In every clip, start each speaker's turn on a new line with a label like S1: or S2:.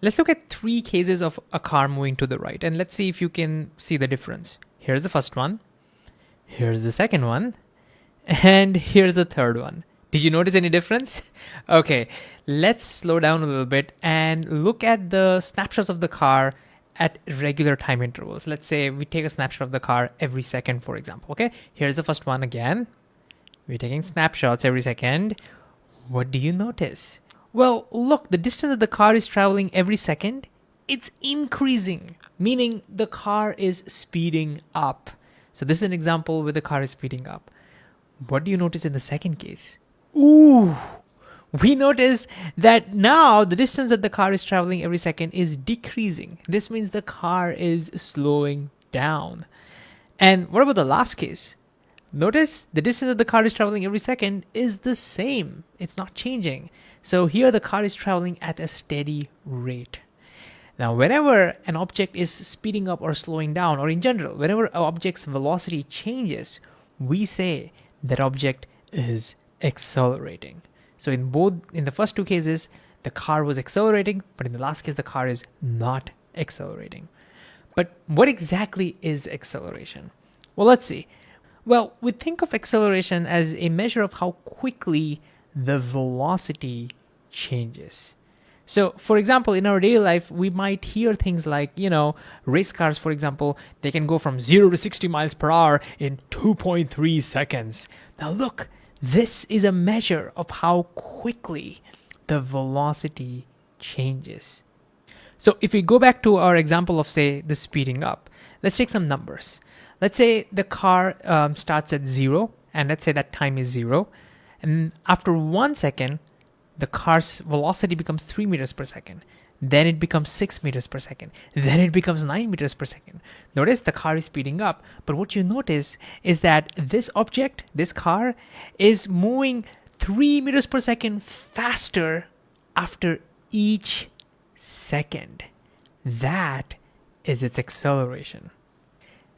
S1: Let's look at three cases of a car moving to the right, and let's see if you can see the difference. Here's the first one, here's the second one, and here's the third one. Did you notice any difference? Okay, let's slow down a little bit and look at the snapshots of the car at regular time intervals. Let's say we take a snapshot of the car every second, for example. Okay, here's the first one again. We're taking snapshots every second. What do you notice? Well, look, the distance that the car is traveling every second, it's increasing, meaning the car is speeding up. So this is an example where the car is speeding up. What do you notice in the second case? Ooh, we notice that now the distance that the car is traveling every second is decreasing. This means the car is slowing down. And what about the last case? Notice the distance that the car is traveling every second is the same. It's not changing. So here the car is traveling at a steady rate. Now, whenever an object is speeding up or slowing down, or in general, whenever an object's velocity changes, we say that object is accelerating. So in the first two cases, the car was accelerating, but in the last case, the car is not accelerating. But what exactly is acceleration? Well, let's see. Well, we think of acceleration as a measure of how quickly the velocity changes. So, for example, in our daily life, we might hear things like, race cars, for example, they can go from 0 to 60 miles per hour in 2.3 seconds. Now look, this is a measure of how quickly the velocity changes. So if we go back to our example of, say, the speeding up, let's take some numbers. Let's say the car starts at 0, and let's say that time is 0. And after 1 second, the car's velocity becomes 3 meters per second. Then it becomes 6 meters per second. Then it becomes 9 meters per second. Notice the car is speeding up. But what you notice is that this object, this car, is moving 3 meters per second faster after each second. That is its acceleration.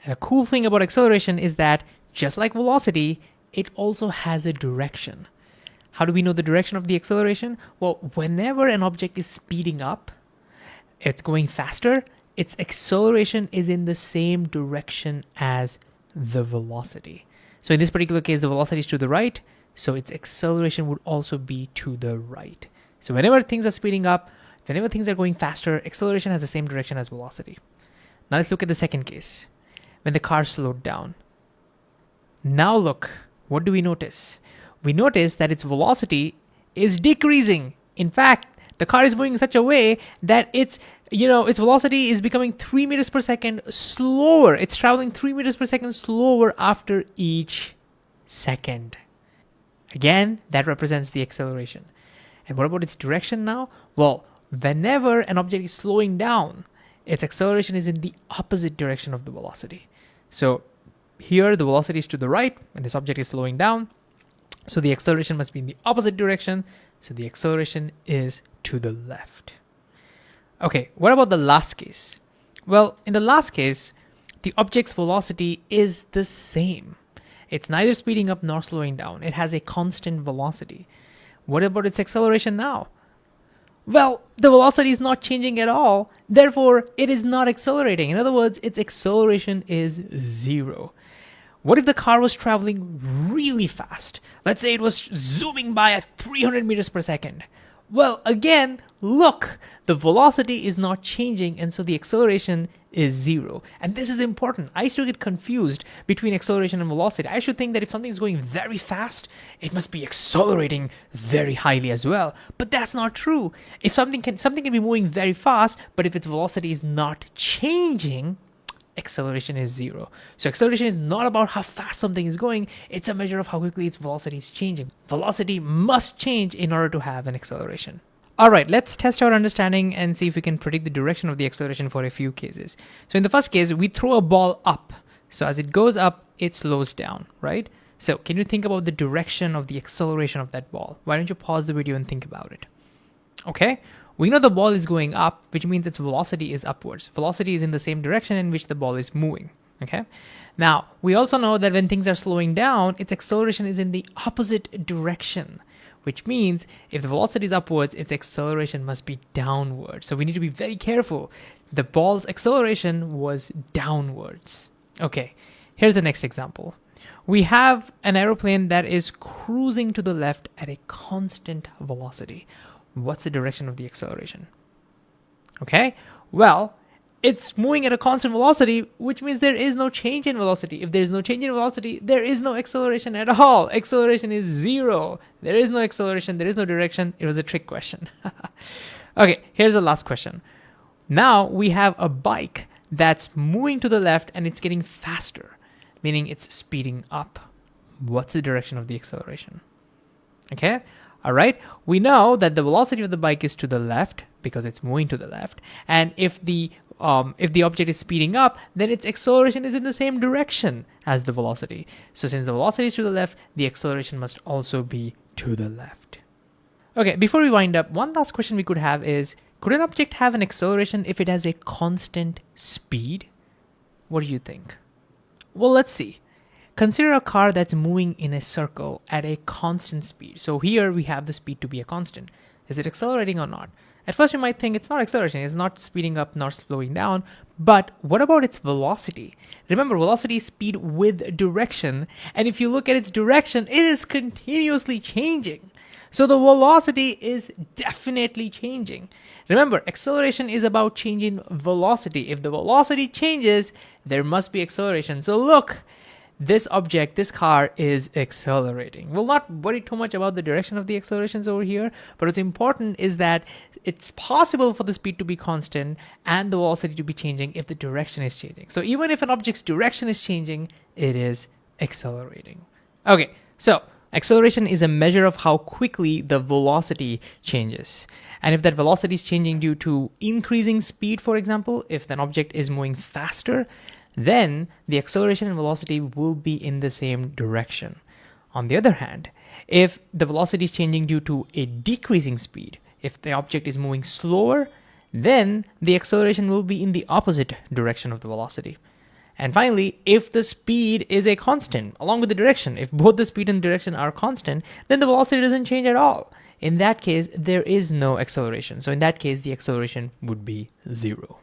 S1: And a cool thing about acceleration is that, just like velocity, it also has a direction. How do we know the direction of the acceleration? Well, whenever an object is speeding up, it's going faster, its acceleration is in the same direction as the velocity. So in this particular case, the velocity is to the right, so its acceleration would also be to the right. So whenever things are speeding up, whenever things are going faster, acceleration has the same direction as velocity. Now let's look at the second case, when the car slowed down. Now look, what do we notice? We notice that its velocity is decreasing. In fact, the car is moving in such a way that its velocity is becoming 3 meters per second slower. It's traveling 3 meters per second slower after each second. Again, that represents the acceleration. And what about its direction now? Well, whenever an object is slowing down, its acceleration is in the opposite direction of the velocity. So here the velocity is to the right and this object is slowing down. So the acceleration must be in the opposite direction. So the acceleration is to the left. Okay, what about the last case? Well, in the last case, the object's velocity is the same. It's neither speeding up nor slowing down. It has a constant velocity. What about its acceleration now? Well, the velocity is not changing at all. Therefore, it is not accelerating. In other words, its acceleration is 0. What if the car was traveling really fast? Let's say it was zooming by at 300 meters per second. Well, again, look, the velocity is not changing, and so the acceleration is 0. And this is important. I used to get confused between acceleration and velocity. I should think that if something is going very fast, it must be accelerating very highly as well. But that's not true. If something can be moving very fast, but if its velocity is not changing, acceleration is 0. So acceleration is not about how fast something is going, it's a measure of how quickly its velocity is changing. Velocity must change in order to have an acceleration. All right, let's test our understanding and see if we can predict the direction of the acceleration for a few cases. So in the first case, we throw a ball up. So as it goes up, it slows down, right? So can you think about the direction of the acceleration of that ball? Why don't you pause the video and think about it? Okay. We know the ball is going up, which means its velocity is upwards. Velocity is in the same direction in which the ball is moving, okay? Now, we also know that when things are slowing down, its acceleration is in the opposite direction, which means if the velocity is upwards, its acceleration must be downward. So we need to be very careful. The ball's acceleration was downwards. Okay, here's the next example. We have an aeroplane that is cruising to the left at a constant velocity. What's the direction of the acceleration? Okay, well, it's moving at a constant velocity, which means there is no change in velocity. If there's no change in velocity, there is no acceleration at all. Acceleration is zero. There is no acceleration. There is no direction. It was a trick question. Okay, here's the last question. Now we have a bike that's moving to the left and it's getting faster, meaning it's speeding up. What's the direction of the acceleration? Okay, all right. We know that the velocity of the bike is to the left because it's moving to the left. And if the object is speeding up, then its acceleration is in the same direction as the velocity. So since the velocity is to the left, the acceleration must also be to the left. Okay, before we wind up, one last question we could have is, could an object have an acceleration if it has a constant speed? What do you think? Well, let's see. Consider a car that's moving in a circle at a constant speed. So here we have the speed to be a constant. Is it accelerating or not? At first you might think it's not accelerating, it's not speeding up, not slowing down, but what about its velocity? Remember, velocity is speed with direction, and if you look at its direction, it is continuously changing. So the velocity is definitely changing. Remember, acceleration is about changing velocity. If the velocity changes, there must be acceleration. So look, this object, this car is accelerating. We'll not worry too much about the direction of the accelerations over here, but what's important is that it's possible for the speed to be constant and the velocity to be changing if the direction is changing. So even if an object's direction is changing, it is accelerating. Okay, so acceleration is a measure of how quickly the velocity changes. And if that velocity is changing due to increasing speed, for example, if an object is moving faster, then the acceleration and velocity will be in the same direction. On the other hand, if the velocity is changing due to a decreasing speed, if the object is moving slower, then the acceleration will be in the opposite direction of the velocity. And finally, if the speed is a constant along with the direction, if both the speed and the direction are constant, then the velocity doesn't change at all. In that case, there is no acceleration. So in that case, the acceleration would be zero.